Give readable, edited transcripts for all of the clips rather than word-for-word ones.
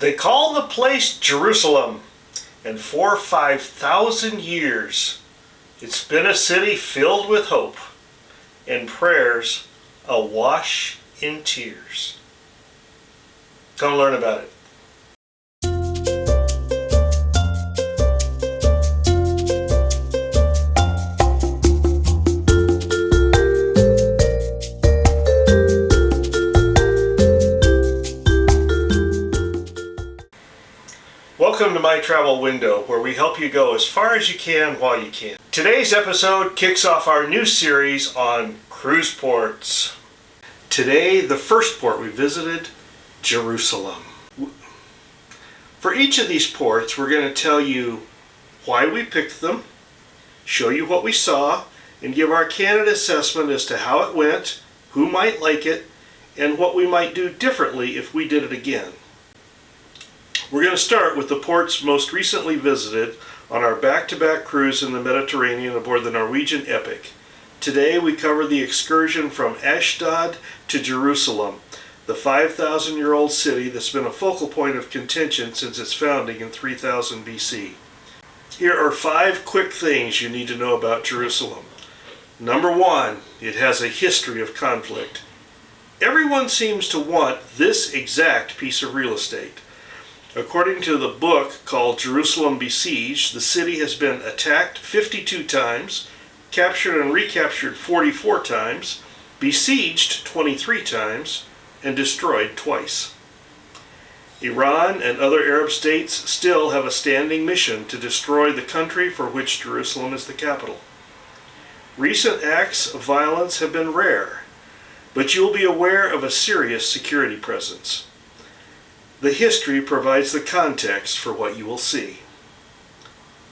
They call the place Jerusalem, and for 5,000 years it's been a city filled with hope and prayers awash in tears. Come learn about it. Welcome to My Travel Window, where we help you go as far as you can while you can. Today's episode kicks off our new series on cruise ports. Today, the first port we visited, Jerusalem. For each of these ports, we're going to tell you why we picked them, show you what we saw, and give our candid assessment as to how it went, who might like it, and what we might do differently if we did it again. We're going to start with the ports most recently visited on our back-to-back cruise in the Mediterranean aboard the Norwegian Epic. Today we cover the excursion from Ashdod to Jerusalem, the 5,000-year-old city that's been a focal point of contention since its founding in 3000 BC. Here are 5 quick things you need to know about Jerusalem. Number 1, it has a history of conflict. Everyone seems to want this exact piece of real estate. According to the book called Jerusalem Besieged, the city has been attacked 52 times, captured and recaptured 44 times, besieged 23 times, and destroyed twice. Iran and other Arab states still have a standing mission to destroy the country for which Jerusalem is the capital. Recent acts of violence have been rare, but you'll be aware of a serious security presence. The history provides the context for what you will see.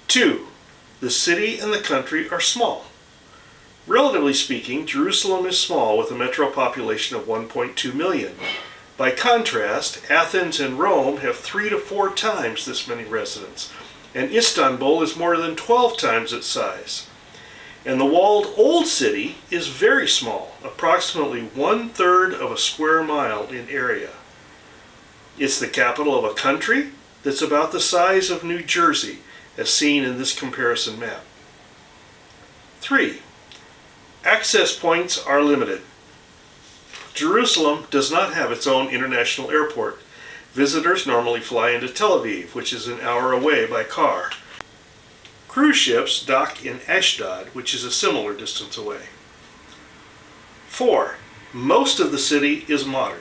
2. The city and the country are small. Relatively speaking, Jerusalem is small with a metro population of 1.2 million. By contrast, Athens and Rome have 3 to 4 times this many residents, and Istanbul is more than 12 times its size. And the walled Old City is very small, approximately 1/3 of a square mile in area. It's the capital of a country that's about the size of New Jersey, as seen in this comparison map. 3. Access points are limited. Jerusalem does not have its own international airport. Visitors normally fly into Tel Aviv, which is an hour away by car. Cruise ships dock in Ashdod, which is a similar distance away. 4. Most of the city is modern.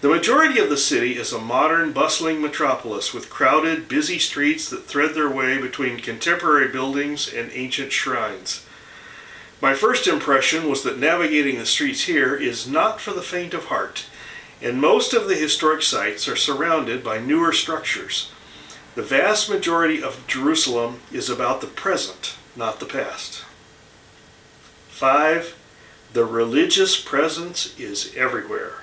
The majority of the city is a modern, bustling metropolis with crowded, busy streets that thread their way between contemporary buildings and ancient shrines. My first impression was that navigating the streets here is not for the faint of heart, and most of the historic sites are surrounded by newer structures. The vast majority of Jerusalem is about the present, not the past. 5. The religious presence is everywhere.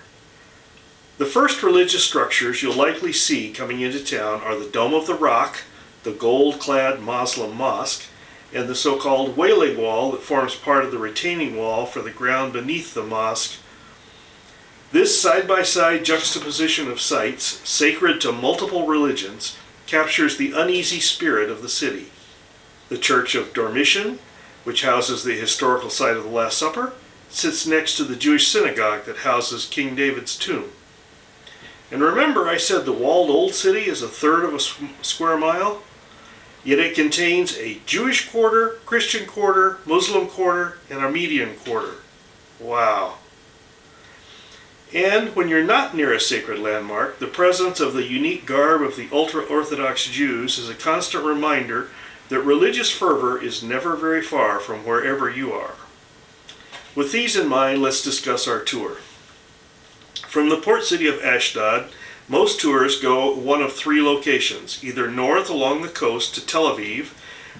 The first religious structures you'll likely see coming into town are the Dome of the Rock, the gold-clad Muslim mosque, and the so-called Wailing Wall that forms part of the retaining wall for the ground beneath the mosque. This side-by-side juxtaposition of sites, sacred to multiple religions, captures the uneasy spirit of the city. The Church of Dormition, which houses the historical site of the Last Supper, sits next to the Jewish synagogue that houses King David's tomb. And remember I said the walled Old City is 1/3 of a square mile? Yet it contains a Jewish quarter, Christian quarter, Muslim quarter, and Armenian quarter. Wow. And when you're not near a sacred landmark, the presence of the unique garb of the ultra-Orthodox Jews is a constant reminder that religious fervor is never very far from wherever you are. With these in mind, let's discuss our tour. From the port city of Ashdod, most tours go one of 3 locations, either north along the coast to Tel Aviv,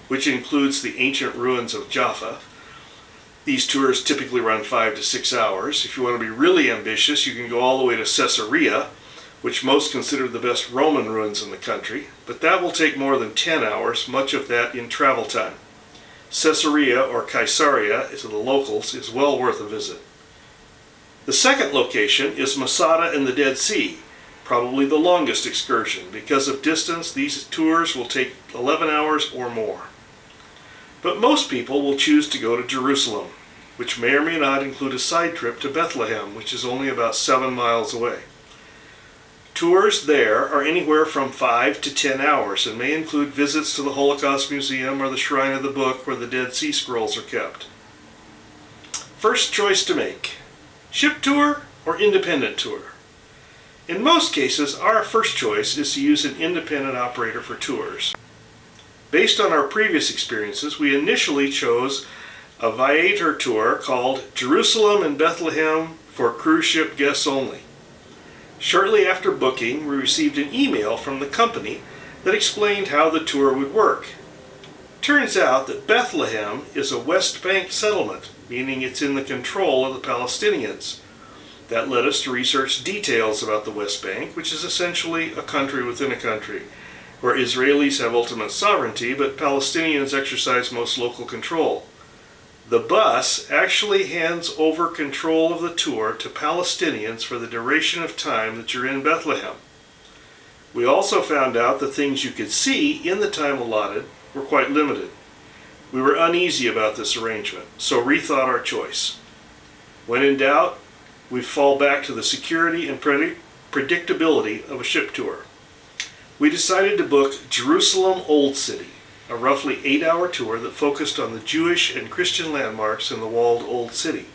which includes the ancient ruins of Jaffa. These tours typically run 5 to 6 hours. If you want to be really ambitious, you can go all the way to Caesarea, which most consider the best Roman ruins in the country, but that will take more than 10 hours, much of that in travel time. Caesarea, or Caesarea to the locals, is well worth a visit. The second location is Masada in the Dead Sea, probably the longest excursion. Because of distance, these tours will take 11 hours or more. But most people will choose to go to Jerusalem, which may or may not include a side trip to Bethlehem, which is only about 7 miles away. Tours there are anywhere from 5 to 10 hours and may include visits to the Holocaust Museum or the Shrine of the Book where the Dead Sea Scrolls are kept. First choice to make: ship tour or independent tour? In most cases, our first choice is to use an independent operator for tours. Based on our previous experiences, we initially chose a Viator tour called Jerusalem and Bethlehem for cruise ship guests only. Shortly after booking, we received an email from the company that explained how the tour would work. Turns out that Bethlehem is a West Bank settlement, meaning it's in the control of the Palestinians. That led us to research details about the West Bank, which is essentially a country within a country, where Israelis have ultimate sovereignty, but Palestinians exercise most local control. The bus actually hands over control of the tour to Palestinians for the duration of time that you're in Bethlehem. We also found out the things you could see in the time allotted were quite limited. We were uneasy about this arrangement, so rethought our choice. When in doubt, we fall back to the security and predictability of a ship tour. We decided to book Jerusalem Old City, a roughly 8-hour tour that focused on the Jewish and Christian landmarks in the walled Old City.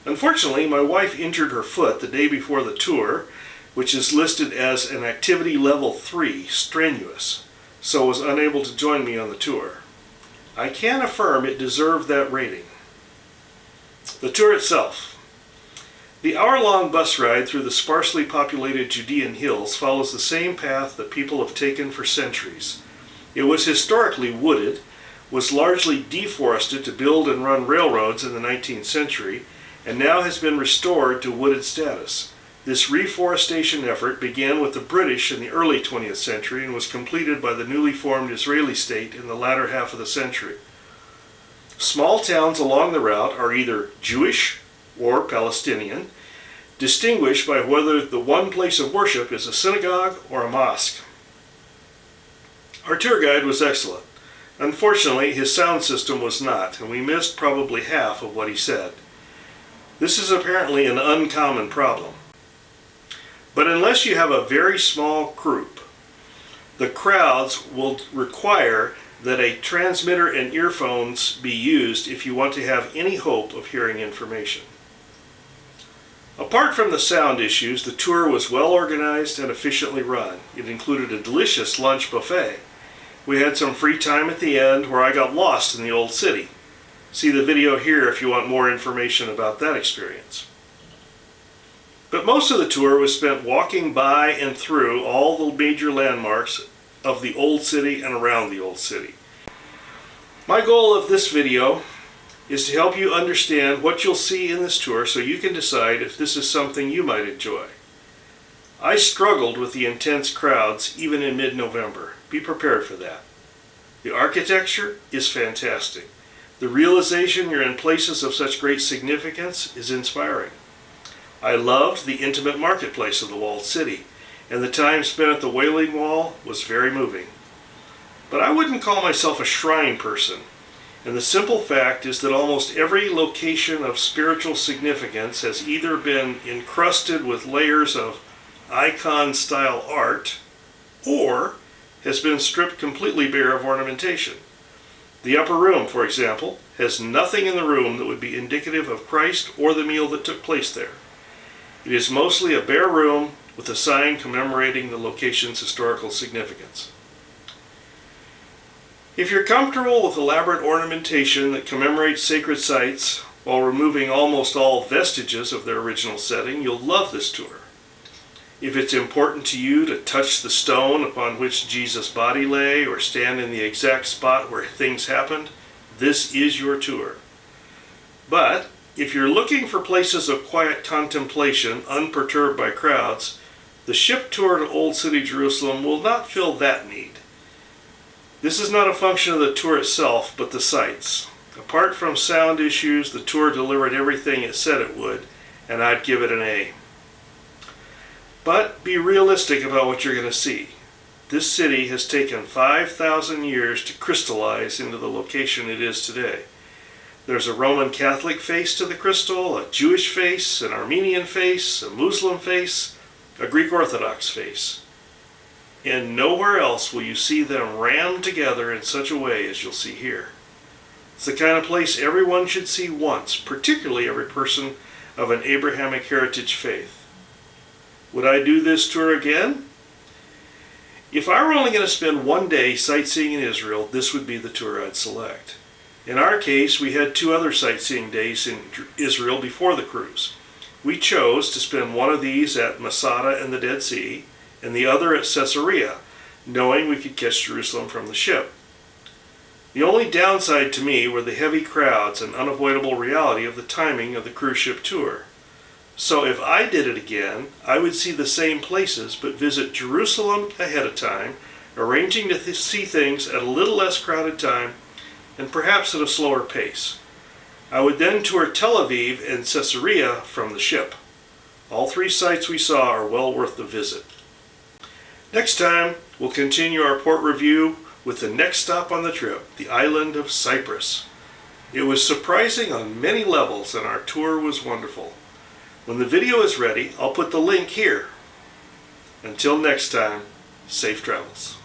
Unfortunately, my wife injured her foot the day before the tour, which is listed as an activity level 3, strenuous, so was unable to join me on the tour. I can affirm it deserved that rating. The tour itself. The hour-long bus ride through the sparsely populated Judean hills follows the same path that people have taken for centuries. It was historically wooded, was largely deforested to build and run railroads in the 19th century, and now has been restored to wooded status. This reforestation effort began with the British in the early 20th century and was completed by the newly formed Israeli state in the latter half of the century. Small towns along the route are either Jewish or Palestinian, distinguished by whether the one place of worship is a synagogue or a mosque. Our tour guide was excellent. Unfortunately, his sound system was not, and we missed probably half of what he said. This is apparently an uncommon problem. But unless you have a very small group, the crowds will require that a transmitter and earphones be used if you want to have any hope of hearing information. Apart from the sound issues, the tour was well organized and efficiently run. It included a delicious lunch buffet. We had some free time at the end where I got lost in the old city. See the video here if you want more information about that experience. But most of the tour was spent walking by and through all the major landmarks of the old city and around the old city. My goal of this video is to help you understand what you'll see in this tour so you can decide if this is something you might enjoy. I struggled with the intense crowds even in mid-November. Be prepared for that. The architecture is fantastic. The realization you're in places of such great significance is inspiring. I loved the intimate marketplace of the walled city, and the time spent at the Wailing Wall was very moving. But I wouldn't call myself a shrine person, and the simple fact is that almost every location of spiritual significance has either been encrusted with layers of icon-style art, or has been stripped completely bare of ornamentation. The upper room, for example, has nothing in the room that would be indicative of Christ or the meal that took place there. It is mostly a bare room with a sign commemorating the location's historical significance. If you're comfortable with elaborate ornamentation that commemorates sacred sites while removing almost all vestiges of their original setting, you'll love this tour. If it's important to you to touch the stone upon which Jesus' body lay or stand in the exact spot where things happened, this is your tour. But if you're looking for places of quiet contemplation unperturbed by crowds, the ship tour to Old City Jerusalem will not fill that need. This is not a function of the tour itself, but the sights. Apart from sound issues, the tour delivered everything it said it would, and I'd give it an A. But be realistic about what you're going to see. This city has taken 5,000 years to crystallize into the location it is today. There's a Roman Catholic face to the crystal, a Jewish face, an Armenian face, a Muslim face, a Greek Orthodox face. And nowhere else will you see them rammed together in such a way as you'll see here. It's the kind of place everyone should see once, particularly every person of an Abrahamic heritage faith. Would I do this tour again? If I were only going to spend one day sightseeing in Israel, this would be the tour I'd select. In our case, we had 2 other sightseeing days in Israel before the cruise. We chose to spend one of these at Masada and the Dead Sea, and the other at Caesarea, knowing we could catch Jerusalem from the ship. The only downside to me were the heavy crowds and unavoidable reality of the timing of the cruise ship tour. So if I did it again, I would see the same places, but visit Jerusalem ahead of time, arranging to see things at a little less crowded time, and perhaps at a slower pace. I would then tour Tel Aviv and Caesarea from the ship. All 3 sites we saw are well worth the visit. Next time, we'll continue our port review with the next stop on the trip, the island of Cyprus. It was surprising on many levels, and our tour was wonderful. When the video is ready, I'll put the link here. Until next time, safe travels.